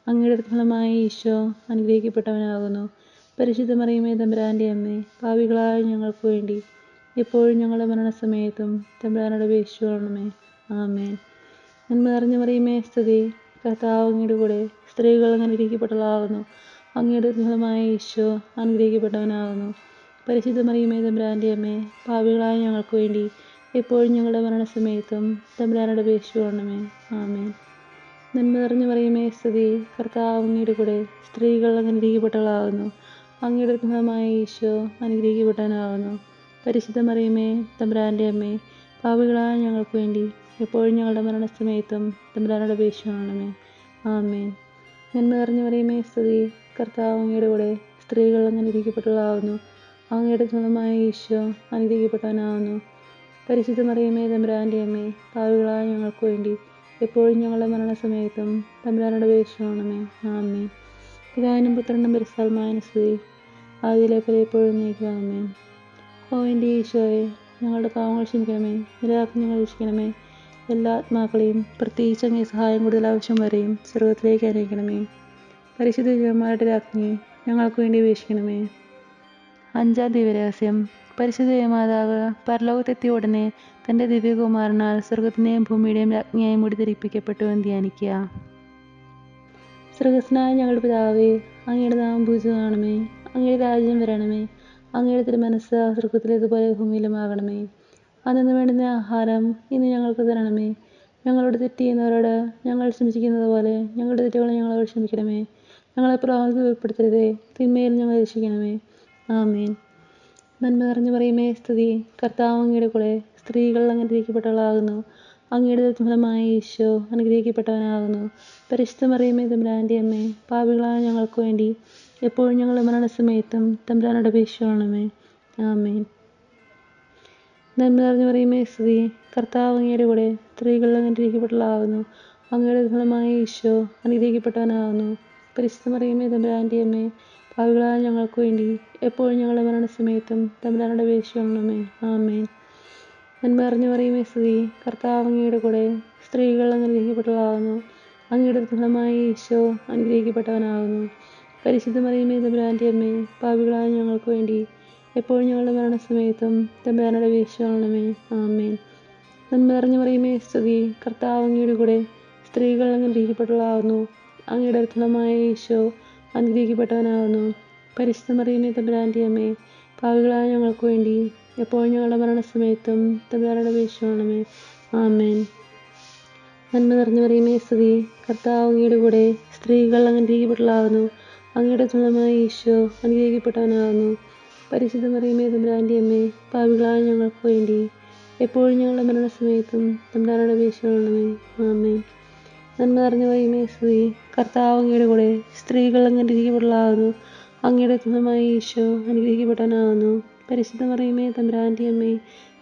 അങ്ങയുടെ ഫലമായ ഈശോ അനുഗ്രഹിക്കപ്പെട്ടവനാകുന്നു. പരിശുദ്ധ മറിയമേ തമ്പുരാൻ്റെ അമ്മേ, പാപികളായ ഞങ്ങൾക്ക് വേണ്ടി എപ്പോഴും ഞങ്ങളുടെ മരണസമയത്തും തമ്പുരാനോട് അപേക്ഷിക്കണമേ. ആമേൻ. നന്മ നിറഞ്ഞ മറിയമേ സ്തുതി, കർത്താവ് അങ്ങയുടെ കൂടെ സ്ത്രീകൾ അനുഗ്രഹിക്കപ്പെട്ടവളാകുന്നു. അങ്ങയുടെ ഫലമായ ഈശോ അനുഗ്രഹിക്കപ്പെട്ടവനാകുന്നു. പരിശുദ്ധ മറിയമേ തമ്പുരാൻ്റെ അമ്മേ, പാപികളായ ഞങ്ങൾക്ക് വേണ്ടി എപ്പോഴും ഞങ്ങളുടെ മരണസമയത്തും തമ്പുരാനോട് അപേക്ഷിക്കണമേ. ആമേൻ. നന്മ നിറഞ്ഞ മറിയമേ സ്തുതി, കർത്താവ് അങ്ങയുടെ കൂടെ സ്ത്രീകൾ അനുഗ്രഹിക്കപ്പെട്ടവളാകുന്നു. അങ്ങയുടെ ഫലമായ ഈശോ അനുഗ്രഹിക്കപ്പെട്ടവനാകുന്നു. പരിശുദ്ധ മറിയമേ തമ്പുരാൻ്റെ അമ്മേ, പാപികളായ ഞങ്ങൾക്ക് വേണ്ടി എപ്പോഴും ഞങ്ങളുടെ മരണസമയത്തും തമ്പുരാനോട് അപേക്ഷിക്കണമേ. ആമേൻ. നന്മ നിറഞ്ഞ മറിയമേ സ്തുതി, കർത്താവ് അങ്ങയുടെ കൂടെ സ്ത്രീകൾ അനുഗ്രഹിക്കപ്പെട്ടവളാകുന്നു. അങ്ങയുടെ ഫലമായ ഈശോ അനുഗ്രഹിക്കപ്പെട്ടവനാകുന്നു. പരിശുദ്ധ മറിയമേ തമ്പുരാൻ്റെ അമ്മേ, പാപികളായ ഞങ്ങൾക്ക് വേണ്ടി എപ്പോഴും ഞങ്ങളുടെ മരണസമയത്തും തമ്പുരാനോട് അപേക്ഷിക്കണമേ. ആമേൻ. പിതാവിനും പുത്രനും പരിശുദ്ധാത്മാവിനും സ്തുതി, ആദിയിലെ പോലെ എപ്പോഴും നീക്കുക. ആമേൻ. ഓ എൻ്റെ ഈശോയെ, ഞങ്ങളുടെ പാവങ്ങൾ ക്ഷമിക്കണമേ, നിരാജ്ഞ ഞങ്ങൾ രക്ഷിക്കണമേ. എല്ലാ ആത്മാക്കളെയും പ്രത്യേകിച്ച് അങ്ങേ സഹായം കൂടുതൽ ആവശ്യം വരെയും സ്വർഗത്തിലേക്ക് അനയിക്കണമേ. പരിശുദ്ധ ജപമാലയുടെ രാജ്ഞി ഞങ്ങൾക്ക് വേണ്ടി അപേക്ഷിക്കണമേ. 5-ാം ദിവ്യരഹസ്യം. പരിശുദ്ധ മാതാവ് പരലോകത്തെത്തിയ ഉടനെ തൻ്റെ ദിവ്യകുമാരനാൽ സ്വർഗത്തിൻ്റെയും ഭൂമിയുടെയും രാജ്ഞിയായി മുടിധരിപ്പിക്കപ്പെട്ടു എന്ന് ധ്യാനിക്കുക. സ്വർഗസ്നായ ഞങ്ങളുടെ പിതാവേ, അങ്ങയുടെ നാമം പൂജിതമാകണമേ. അങ്ങയുടെ രാജ്യം വരണമേ. അങ്ങയുടെ തിരുമനസ്സ് സ്വർഗത്തിലേതുപോലെ ഭൂമിയിലുമാകണമേ. അന്നു വേണ്ടുന്ന ആഹാരം ഇന്ന് ഞങ്ങൾക്ക് തരണമേ. ഞങ്ങളോട് തെറ്റ് ചെയ്യുന്നവരോട് ഞങ്ങൾ ക്ഷമിക്കുന്നത് പോലെ ഞങ്ങളുടെ തെറ്റുകളെ ഞങ്ങളോട് ക്ഷമിക്കണമേ. ഞങ്ങളെ പ്രലോഭനത്തിൽ ഉൾപ്പെടുത്തരുതേ, തിന്മയിൽ ഞങ്ങളെ രക്ഷിക്കണമേ. ആമേൻ. നന്മ നിറഞ്ഞ മറിയമേ സ്തുതി, കർത്താവ് അങ്ങയുടെ കൂടെ സ്ത്രീകൾ അനുഗ്രഹിക്കപ്പെട്ടവളാകുന്നു. അങ്ങയുടെ ഫലമായ ഈശോ അനുഗ്രഹിക്കപ്പെട്ടവനാകുന്നു. പരിശുദ്ധ മറിയമേ തമ്പുരാൻ്റെ അമ്മേ, പാപികളായ ഞങ്ങൾക്ക് വേണ്ടി എപ്പോഴും ഞങ്ങളുടെ മരണസമയത്തും തമ്പുരാനോട് അപേക്ഷിക്കണമേ. ആമേൻ. നന്മ നിറഞ്ഞ മറിയമേ സ്തുതി, കർത്താവ് അങ്ങയുടെ കൂടെ സ്ത്രീകൾ അനുഗ്രഹിക്കപ്പെട്ടവളാകുന്നു. അങ്ങയുടെ ഫലമായ ഈശോ അനുഗ്രഹിക്കപ്പെട്ടവനാകുന്നു. പരിശുദ്ധ മറിയമേ തമ്പുരാൻ്റെ അമ്മേ, പാപികളായ ഞങ്ങൾക്ക് വേണ്ടി എപ്പോഴും ഞങ്ങളുടെ മരണസമയത്തും തമ്പുരാനോട് അപേക്ഷിക്കണമേ. ആമേൻ. നന്മ നിറഞ്ഞ മറിയമേ സ്തുതി, കർത്താവ് അങ്ങയുടെ കൂടെ സ്ത്രീകൾ അനുഗ്രഹിക്കപ്പെട്ടവളാകുന്നു. അങ്ങയുടെ ഫലമായ ഈശോ അനുഗ്രഹിക്കപ്പെട്ടവനാകുന്നു. പരിശുദ്ധ മറിയമേ തമ്പുരാൻ്റെ അമ്മേ, പാപികളായ ഞങ്ങൾക്ക് വേണ്ടി എപ്പോഴും ഞങ്ങളുടെ മരണസമയത്തും തമ്പുരാനോട് അപേക്ഷിക്കണമേ. ആമേൻ. നന്മ നിറഞ്ഞ മറിയമേ സ്തുതി, കർത്താവ് അങ്ങയുടെ കൂടെ സ്ത്രീകൾ അനുഗ്രഹിക്കപ്പെട്ടവളാകുന്നു. അങ്ങയുടെ ഫലമായ ഈശോ അനുഗ്രഹിക്കപ്പെട്ടവനാകുന്നു. പരിശുദ്ധ മറിയമേ തമ്പുരാൻ്റെ അമ്മേ, പാപികളായ ഞങ്ങൾക്ക് വേണ്ടി എപ്പോഴും ഞങ്ങളുടെ മരണസമയത്തും തമ്പുരാനോട് അപേക്ഷിക്കണമേ. ആമേൻ. നന്മ നിറഞ്ഞ മറിയമേ സ്തുതി, കർത്താവ് അങ്ങയുടെ കൂടെ സ്ത്രീകൾ അനുഗ്രഹിക്കപ്പെട്ടവളാകുന്നു. അങ്ങയുടെ ഫലമായ ഈശോ അനുഗ്രഹിക്കപ്പെട്ടവനാകുന്നു. പരിശുദ്ധ മറിയമേ തമ്പുരാൻ്റെ അമ്മേ, പാപികളായ ഞങ്ങൾക്ക് വേണ്ടി എപ്പോഴും ഞങ്ങളുടെ മരണസമയത്തും തമ്പുരാനോട് അപേക്ഷിക്കണമേ. ആമേൻ. നന്മ നിറഞ്ഞ മറിയമേ സ്തുതി, കർത്താവ് അങ്ങയുടെ കൂടെ സ്ത്രീകൾ അനുഗ്രഹിക്കപ്പെട്ടവളാകുന്നു. അങ്ങയുടെ ഫലമായ ഈശോ അനുഗ്രഹിക്കപ്പെട്ടവനാകുന്നു. പരിശുദ്ധ മറിയമേ തമ്പുരാൻ്റെ അമ്മേ,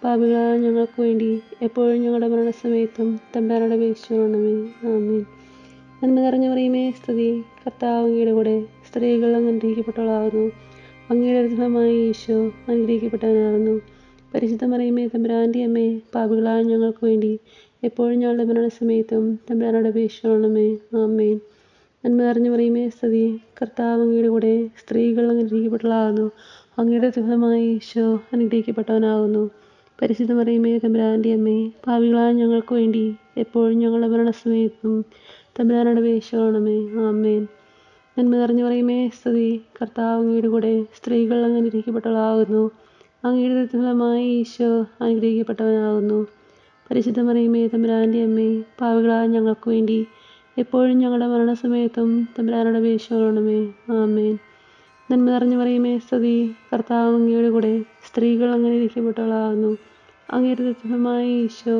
പാപികളായ ഞങ്ങൾക്ക് വേണ്ടി എപ്പോഴും ഞങ്ങളുടെ മരണസമയത്തും തമ്പുരാനോട് അപേക്ഷിക്കണമേ. ആമേൻ. നന്മ നിറഞ്ഞ മറിയമേ സ്തുതി, കർത്താവ് അങ്ങയുടെ കൂടെ സ്ത്രീകൾ അനുഗ്രഹിക്കപ്പെട്ടവളാകുന്നു. അങ്ങയുടെ ഫലമായ ഈശോ അനുഗ്രഹിക്കപ്പെട്ടവനാകുന്നു. പരിശുദ്ധ മറിയമേ തമ്പുരാൻ്റെ അമ്മേ, പാപികളായ ഞങ്ങൾക്ക് വേണ്ടി എപ്പോഴും ഞങ്ങളുടെ മരണസമയത്തും തമ്പുരാനോട് അപേക്ഷിക്കണമേ. ആമേൻ. നന്മ നിറഞ്ഞു മറിയമേ സ്തുതി, കർത്താവ് അങ്ങയുടെ കൂടെ, സ്ത്രീകൾ അനുഗ്രഹിക്കപ്പെട്ടവളാകുന്നു. അങ്ങയുടെ ഫലമായ ഈശോ അനുഗ്രഹിക്കപ്പെട്ടവനാകുന്നു. പരിശുദ്ധ മറിയമേ തമ്പുരാൻ്റെ അമ്മേ, പാപികളായ ഞങ്ങൾക്ക് വേണ്ടി എപ്പോഴും ഞങ്ങളുടെ മരണസമയത്തും തമ്പുരാനോട് അപേക്ഷിക്കണമേ. ആമേൻ. നന്മ നിറഞ്ഞു മറിയമേ സ്തുതി, കർത്താവ് അങ്ങയുടെ കൂടെ, സ്ത്രീകൾ അനുഗ്രഹിക്കപ്പെട്ടവളാകുന്നു. അങ്ങയുടെ ഫലമായ ഈശോ അനുഗ്രഹിക്കപ്പെട്ടവനാകുന്നു. പരിശുദ്ധ മറിയമേ തമ്പുരാൻ്റെ അമ്മേ, പാപികളായ ഞങ്ങൾക്ക് വേണ്ടി എപ്പോഴും ഞങ്ങളുടെ മരണസമയത്തും തമ്പുരാനോട് അപേക്ഷിക്കണമേ. ആമേൻ. നന്മ നിറഞ്ഞു മറിയമേ സ്തുതി, കർത്താവ് അങ്ങയുടെ കൂടെ, സ്ത്രീകൾ അനുഗ്രഹിക്കപ്പെട്ടവളാകുന്നു. അങ്ങയുടെ ഫലമായ ഈശോ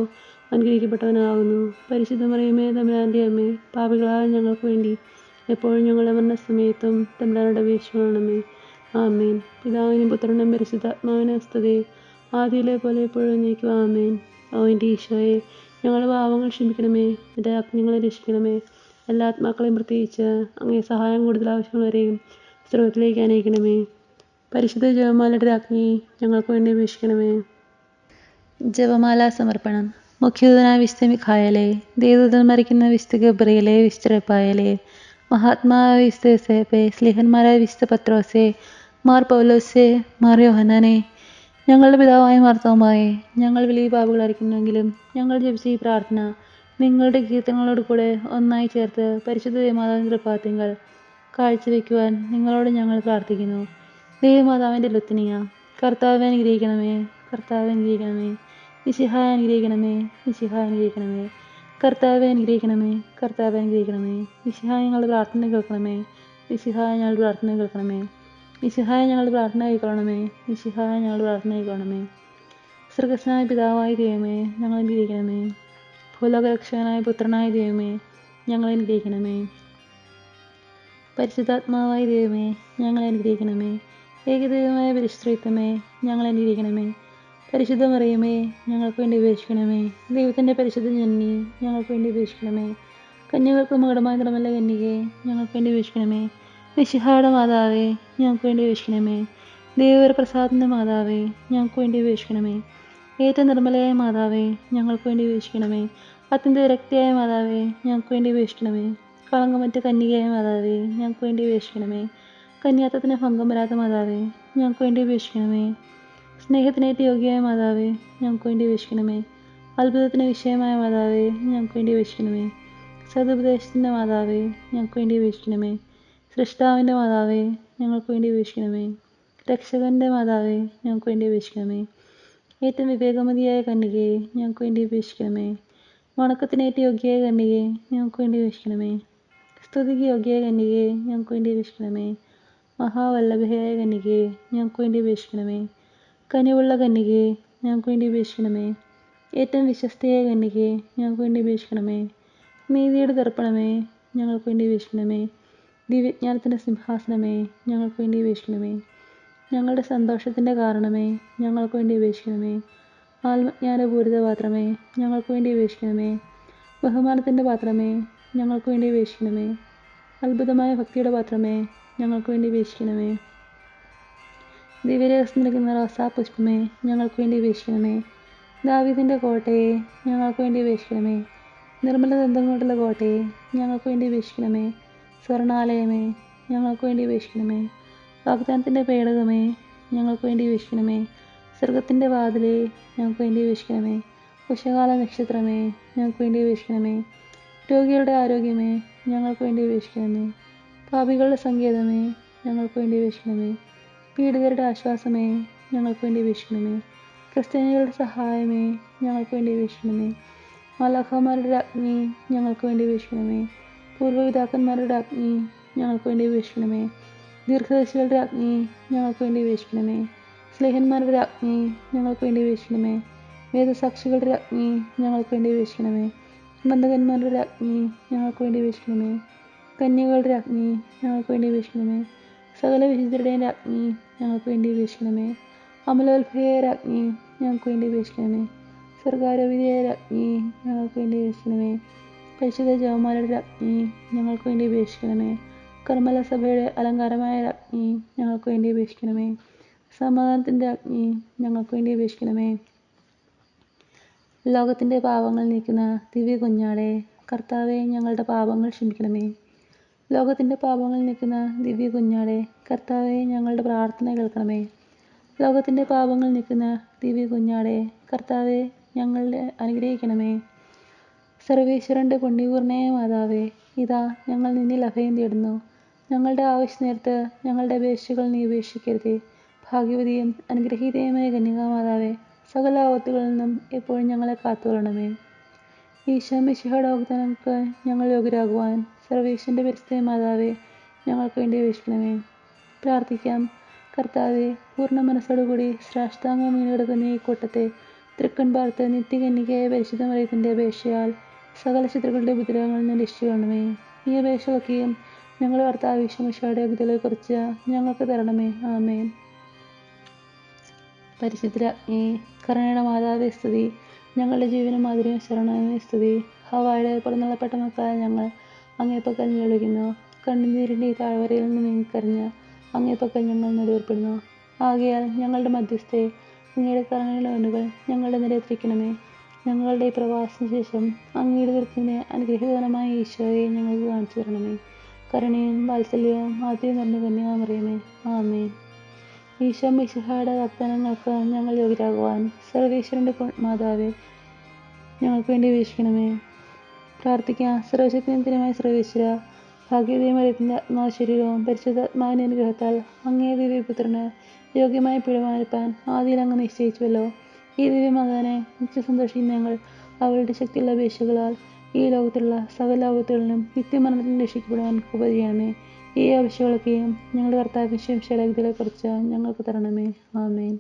അനുഗ്രഹിക്കപ്പെട്ടവനാകുന്നു. പരിശുദ്ധ മറിയമേ തമ്പുരാൻ്റെ അമ്മേ, പാപികളായ ഞങ്ങൾക്ക് വേണ്ടി എപ്പോഴും ഞങ്ങളുടെ മരണസമയത്തും തമ്പുരാനോട് അപേക്ഷിക്കണമേ. ആമേൻ. പിതാവിനും പുത്രനും പരിശുദ്ധാത്മാവിനും സ്തുതി, ആദിയിലെ പോലെ എപ്പോഴും നീക്കും. ആമേൻ. ഓ എൻ്റെ ഈശോയെ, ഞങ്ങളുടെ പാപങ്ങൾ ക്ഷമിക്കണമേ, എൻ്റെ ആജ്ഞകളെ രക്ഷിക്കണമേ. എല്ലാ ആത്മാക്കളെയും പ്രത്യേകിച്ച് അങ്ങേ സഹായം കൂടുതൽ ആവശ്യമുള്ളവരെയും സ്വർഗ്ഗത്തിലേക്ക് അനയിക്കണമേ. പരിശുദ്ധ ജപമാലയുടെ രാജ്ഞി ഞങ്ങൾക്ക് വേണ്ടി അപേക്ഷിക്കണമേ. ജപമാല സമർപ്പണം. മുഖ്യദൂതനായ വിശുദ്ധ മിഖായേലേ, ദേവദൂതൻ മരിക്കുന്ന വിശുദ്ധ ഗബ്രിയേലേ, വിശുദ്ധ റഫായേലേ, മഹാത്മാവായ വിശുദ്ധ യോസേപ്പേ, സ്ലീഹന്മാരായ വിശുദ്ധ പത്രോസേ, മാർ പൗലോസേ, മാർ യോഹന്നാനേ, ഞങ്ങളുടെ പിതാവായ മാർത്തോമായേ, ഞങ്ങൾ വലിയ പാപികളായിരിക്കുന്നുവെങ്കിലും ഞങ്ങൾ ജപിച്ച ഈ പ്രാർത്ഥന നിങ്ങളുടെ കീർത്തനങ്ങളോട് കൂടെ ഒന്നായി ചേർത്ത് പരിശുദ്ധ ദേവമാതാവിൻ്റെ തൃപ്പാദങ്ങൾ കാഴ്ചവെക്കുവാൻ നിങ്ങളോട് ഞങ്ങൾ പ്രാർത്ഥിക്കുന്നു. ദേവമാതാവിൻ്റെ ലുത്തിനിയ, കർത്താവെ അനുഗ്രഹിക്കണമേ, കർത്താവെ അനുഗ്രഹിക്കണമേ. മിശിഹായെ അനുഗ്രഹിക്കണമേ, മിശിഹായെ അനുഗ്രഹിക്കണമേ. കർത്താവെ അനുഗ്രഹിക്കണമേ, കർത്താവെ അനുഗ്രഹിക്കണമേ. മിശിഹായ ഞങ്ങളുടെ പ്രാർത്ഥന കേൾക്കണമേ, മിശിഹായ ഞങ്ങളുടെ പ്രാർത്ഥന കേൾക്കണമേ. മിശിഹായ ഞങ്ങളുടെ പ്രാർത്ഥന കേൾക്കണമേ, മിശിഹായ ഞങ്ങളുടെ പ്രാർത്ഥന കേൾക്കണമേ. സ്വർഗ്ഗസ്ഥനായ പിതാവായ ദൈവമേ, ഞങ്ങൾ അനുഗ്രഹിക്കണമേ. ഭൂലോകരക്ഷകനായ പുത്രനായ ദൈവമേ, ഞങ്ങൾ അനുഗ്രഹിക്കണമേ. പരിശുദ്ധാത്മാവായ ദൈവമേ, ഞങ്ങൾ അനുഗ്രഹിക്കണമേ. ഏകദൈവമായ പരിശുദ്ധമേ, ഞങ്ങൾ അനുഗ്രഹിക്കണമേ. പരിശുദ്ധ മറിയമേ, ഞങ്ങൾക്ക് വേണ്ടി അപേക്ഷിക്കണമേ. ദൈവത്തിൻ്റെ പരിശുദ്ധ ജനനി, ഞങ്ങൾക്ക് വേണ്ടി അപേക്ഷിക്കണമേ. കന്യകൾക്ക് മകുടമായ നിർമ്മല കന്യകേ, ഞങ്ങൾക്ക് വേണ്ടി അപേക്ഷിക്കണമേ. മിശിഹായുടെ മാതാവേ, ഞങ്ങൾക്ക് വേണ്ടി അപേക്ഷിക്കണമേ. ദൈവപ്രസാദത്തിൻ്റെ മാതാവേ, ഞങ്ങൾക്ക് വേണ്ടി അപേക്ഷിക്കണമേ. ഏറ്റവും നിർമ്മലയായ മാതാവേ, ഞങ്ങൾക്ക് വേണ്ടി അപേക്ഷിക്കണമേ. അത്യന്ത വിരക്തിയായ മാതാവേ, ഞങ്ങൾക്ക് വേണ്ടി അപേക്ഷിക്കണമേ. കളങ്കമറ്റ കന്യകയായ മാതാവേ, ഞങ്ങൾക്ക് വേണ്ടി അപേക്ഷിക്കണമേ. കന്യാത്വത്തിന് ഭംഗം വരാത്ത മാതാവേ, ഞങ്ങൾക്ക് വേണ്ടി അപേക്ഷിക്കണമേ. സ്നേഹത്തിനേറ്റ് യോഗ്യയായ മാതാവേ, ഞങ്ങൾക്ക് വേണ്ടി അപേക്ഷിക്കണമേ. അത്ഭുതത്തിന് വിഷയമായ മാതാവേ, ഞങ്ങൾക്ക് വേണ്ടി അപേക്ഷിക്കണമേ. സതുപദേശത്തിൻ്റെ മാതാവേ, ഞങ്ങൾക്ക് വേണ്ടി അപേക്ഷിക്കണമേ. സൃഷ്ടാവിൻ്റെ മാതാവേ, ഞങ്ങൾക്ക് വേണ്ടി അപേക്ഷിക്കണമേ. രക്ഷകൻ്റെ മാതാവേ, ഞങ്ങൾക്ക് വേണ്ടി അപേക്ഷിക്കണമേ. ഏറ്റവും വിവേകമതിയായ കന്യകയെ, ഞങ്ങൾക്ക് വേണ്ടി അപേക്ഷിക്കണമേ. വണക്കത്തിനേറ്റ് യോഗ്യയായ കന്യകയെ, ഞങ്ങൾക്ക് വേണ്ടി അപേക്ഷിക്കണമേ. സ്തുതിക്ക് യോഗ്യയായ കന്യകയെ, ഞങ്ങൾക്ക് വേണ്ടി അപേക്ഷിക്കണമേ. മഹാവല്ലഭയായ കന്യകയെ, ഞങ്ങൾക്ക് വേണ്ടി അപേക്ഷിക്കണമേ. കനിവുള്ള കന്യകയെ, ഞങ്ങൾക്ക് വേണ്ടി അപേക്ഷിക്കണമേ. ഏറ്റവും വിശ്വസ്തയായ കന്യകയെ, ഞങ്ങൾക്ക് വേണ്ടി അപേക്ഷിക്കണമേ. നീതിയുടെ ദർപ്പണമേ, ഞങ്ങൾക്ക് വേണ്ടി അപേക്ഷിക്കണമേ. ദിവ്യജ്ഞാനത്തിൻ്റെ സിംഹാസനമേ, ഞങ്ങൾക്ക് വേണ്ടി അപേക്ഷിക്കണമേ. ഞങ്ങളുടെ സന്തോഷത്തിൻ്റെ കാരണമേ, ഞങ്ങൾക്ക് വേണ്ടി അപേക്ഷിക്കണമേ. ആത്മജ്ഞാനപൂരിത പാത്രമേ, ഞങ്ങൾക്ക് വേണ്ടി അപേക്ഷിക്കണമേ. ബഹുമാനത്തിൻ്റെ പാത്രമേ, ഞങ്ങൾക്ക് വേണ്ടി അപേക്ഷിക്കണമേ. അത്ഭുതമായ ഭക്തിയുടെ പാത്രമേ, ഞങ്ങൾക്ക് വേണ്ടി അപേക്ഷിക്കണമേ. ദിവ്യരഹസ്യം നിൽക്കുന്ന റോസാപുഷ്പമേ, ഞങ്ങൾക്ക് വേണ്ടി അപേക്ഷിക്കണമേ. ദാവീദിൻ്റെ കോട്ടയെ, ഞങ്ങൾക്ക് വേണ്ടി അപേക്ഷിക്കണമേ. നിർമ്മല ദന്തം കൊണ്ടുള്ള കോട്ടയെ, ഞങ്ങൾക്ക് വേണ്ടി അപേക്ഷിക്കണമേ. സ്വർണാലയമേ, ഞങ്ങൾക്ക് വേണ്ടി അപേക്ഷിക്കണമേ. വാഗ്ദാനത്തിൻ്റെ പേടകമേ, ഞങ്ങൾക്ക് വേണ്ടി അപേക്ഷിക്കണമേ. സ്വർഗത്തിൻ്റെ വാതിലേ, ഞങ്ങൾക്ക് വേണ്ടി അപേക്ഷിക്കണമേ. ഉഷകാല നക്ഷത്രമേ, ഞങ്ങൾക്ക് വേണ്ടി അപേക്ഷിക്കണമേ. രോഗികളുടെ ആരോഗ്യമേ, ഞങ്ങൾക്ക് വേണ്ടി അപേക്ഷിക്കണമേ. പാപികളുടെ സങ്കേതമേ, ഞങ്ങൾക്ക് വേണ്ടി അപേക്ഷിക്കണമേ. പീഡിതരുടെ ആശ്വാസമേ, ഞങ്ങൾക്ക് വേണ്ടി അപേക്ഷിക്കണമേ. ക്രിസ്ത്യാനികളുടെ സഹായമേ, ഞങ്ങൾക്ക് വേണ്ടി അപേക്ഷിക്കണമേ. മാലാഖമാരുടെ രാജ്ഞി, ഞങ്ങൾക്ക് വേണ്ടി അപേക്ഷിക്കണമേ. പൂർവ്വപിതാക്കന്മാരുടെ രാജ്ഞി, ഞങ്ങൾക്ക് വേണ്ടി അപേക്ഷിക്കണമേ. ദീർഘദർശികളുടെ രാജ്ഞി, ഞങ്ങൾക്ക് വേണ്ടി അപേക്ഷിക്കണമേ. സ്ലേഹന്മാരുടെ രാജ്ഞി, ഞങ്ങൾക്ക് വേണ്ടി അപേക്ഷിക്കണമേ. വേദസാക്ഷികളുടെ രാജ്ഞി, ഞങ്ങൾക്ക് വേണ്ടി അപേക്ഷിക്കണമേ. ബന്ധകന്മാരുടെ രാജ്ഞി, ഞങ്ങൾക്ക് വേണ്ടി അപേക്ഷിക്കണമേ. കന്യകളുടെ രാജ്ഞി, ഞങ്ങൾക്ക് വേണ്ടി അപേക്ഷിക്കണമേ. സകല വിശുദ്ധരുടെയും രാജ്ഞി, ഞങ്ങൾക്ക് വേണ്ടി അപേക്ഷിക്കണമേ. അമലോത്ഭയായ രാജ്ഞി, ഞങ്ങൾക്ക് വേണ്ടി അപേക്ഷിക്കണമേ. സ്വർഗാരോപിതയായ രാജ്ഞി, ഞങ്ങൾക്ക് വേണ്ടി അപേക്ഷിക്കണമേ. പരിശുദ്ധ ജപമാലയുടെ രാജ്ഞി, ഞങ്ങൾക്ക് വേണ്ടി അപേക്ഷിക്കണമേ. കർമ്മല സഭയുടെ അലങ്കാരമായ രാജ്ഞി, ഞങ്ങൾക്ക് വേണ്ടി അപേക്ഷിക്കണമേ. സമാധാനത്തിൻ്റെ രാജ്ഞി, ഞങ്ങൾക്ക് വേണ്ടി അപേക്ഷിക്കണമേ. ലോകത്തിൻ്റെ പാപങ്ങൾ നീക്കുന്ന ദിവ്യ കുഞ്ഞാടേ, കർത്താവെ ഞങ്ങളുടെ പാപങ്ങൾ ക്ഷമിക്കണമേ. ലോകത്തിൻ്റെ പാപങ്ങൾ നീക്കുന്ന ദിവ്യ കുഞ്ഞാടേ, കർത്താവെ ഞങ്ങളുടെ പ്രാർത്ഥന കേൾക്കണമേ. ലോകത്തിൻ്റെ പാപങ്ങൾ നീക്കുന്ന ദിവ്യ കുഞ്ഞാടേ, കർത്താവെ ഞങ്ങളെ അനുഗ്രഹിക്കണമേ. സർവേശ്വരൻ്റെ പുണ്യപൂർണ്ണയായ മാതാവേ, ഇതാ ഞങ്ങൾ നിന്നിൽ അഭയം തേടുന്നു. ഞങ്ങളുടെ ആവശ്യനേരത്ത് ഞങ്ങളുടെ അപേക്ഷകൾ നീ ഉപേക്ഷിക്കരുതേ. ഭാഗ്യവതിയും അനുഗ്രഹീതയുമായ കന്യകാമാതാവേ, സകല ആപത്തുകളിൽ നിന്നും എപ്പോഴും ഞങ്ങളെ കാത്തുകൊള്ളണമേ. ഈശോ മിശിഹായുടെ വാഗ്ദാനങ്ങൾക്ക് ഞങ്ങൾ യോഗ്യരാകുവാൻ സർവേശ്വരൻ്റെ പരിശുദ്ധ മാതാവേ, ഞങ്ങൾക്ക് വേണ്ടി അപേക്ഷിക്കണമേ. പ്രാർത്ഥിക്കാം. കർത്താവെ, പൂർണ്ണ മനസ്സോടുകൂടി സാഷ്ടാംഗം വീണ് കിടക്കുന്ന ഈ കൂട്ടത്തെ തൃക്കൺ പാർത്ത് നിത്യകന്യകയായ പരിശുദ്ധ മറിയത്തിൻ്റെ അപേക്ഷയാൽ സകല ശത്രുക്കളുടെ ഉപദ്രവങ്ങളിൽ നിന്ന് രക്ഷിക്കണമേ. ഈ അപേക്ഷയൊക്കെയും ഞങ്ങളുടെ കർത്താവ് ഈശോ മിശിഹായുടെ യോഗ്യതകളെക്കുറിച്ച് ഞങ്ങൾക്ക് തരണമേ. ആമേൻ. പരിശുദ്ധരാജ്ഞി, കരുണയുടെ മാതാവേ സ്തുതി. ഞങ്ങളുടെ ജീവനും മാധുര്യവും ശരണമേ സ്തുതി. ഹവ്വായുടെ പുറന്തള്ളപ്പെട്ട മക്കളായ ഞങ്ങൾ അങ്ങേപ്പക്കൽ വിളിക്കുന്നു. കണ്ണുനീരിൻ്റെ ഈ താഴ്വരയിൽ നിന്ന് നീങ്ങിക്കരഞ്ഞ് അങ്ങേപ്പക്കൽ ഞങ്ങൾ നെടുവേർപ്പെടുന്നു. ആകയാൽ ഞങ്ങളുടെ മധ്യസ്ഥയെ അങ്ങയുടെ കരുണയുടെ കണ്ണുകൾ ഞങ്ങളുടെ നിലയെത്തിക്കണമേ. ഞങ്ങളുടെ ഈ പ്രവാസത്തിന് ശേഷം അങ്ങയുടെ ദുരിതത്തിന് അനുഗ്രഹീതമായ ഈശോയെ ഞങ്ങൾക്ക് കാണിച്ചു തരണമേ. കരുണയും വാത്സല്യവും മാധുര്യം നിറഞ്ഞ കന്യകാമറിയമേ, ആമേൻ. ഈശോ മിശിഹായുടെ വാഗ്ദാനങ്ങൾക്ക് ഞങ്ങൾ യോഗ്യരാകുവാൻ സർവേശ്വരൻ്റെ മാതാവേ, ഞങ്ങൾക്ക് വേണ്ടി അപേക്ഷിക്കണമേ. പ്രാർത്ഥിക്കാം. സർവശക്തിനിത്യമായ സർവേശ്വര, ഭാഗ്യവതിയായ മറിയത്തിൻ്റെ ആത്മാവ് ശരീരവും പരിശുദ്ധാത്മാവിൻ്റെ അനുഗ്രഹത്താൽ അങ്ങേ ദിവ്യപുത്രന് യോഗ്യമായ പിഴമാനിപ്പാൻ ആദിയിൽ അങ്ങ് നിശ്ചയിച്ചുവല്ലോ. ഈ ദിവ്യമകനെ നിത്യസന്തോഷിക്കുന്ന ഞങ്ങൾ അവരുടെ ശക്തിയുള്ള അപേക്ഷകളാൽ ഈ ലോകത്തിലുള്ള സകല ആപത്തുകളിലും നിത്യമരണത്തിൽ രക്ഷിക്കപ്പെടുവാൻ കൃപ ചെയ്യണമേ. ഈ ആവശ്യങ്ങളൊക്കെയും ഞങ്ങളുടെ കർത്താവ് ശംശലകുറിച്ച് ഞങ്ങൾക്ക് തരണമേ. ആമേൻ.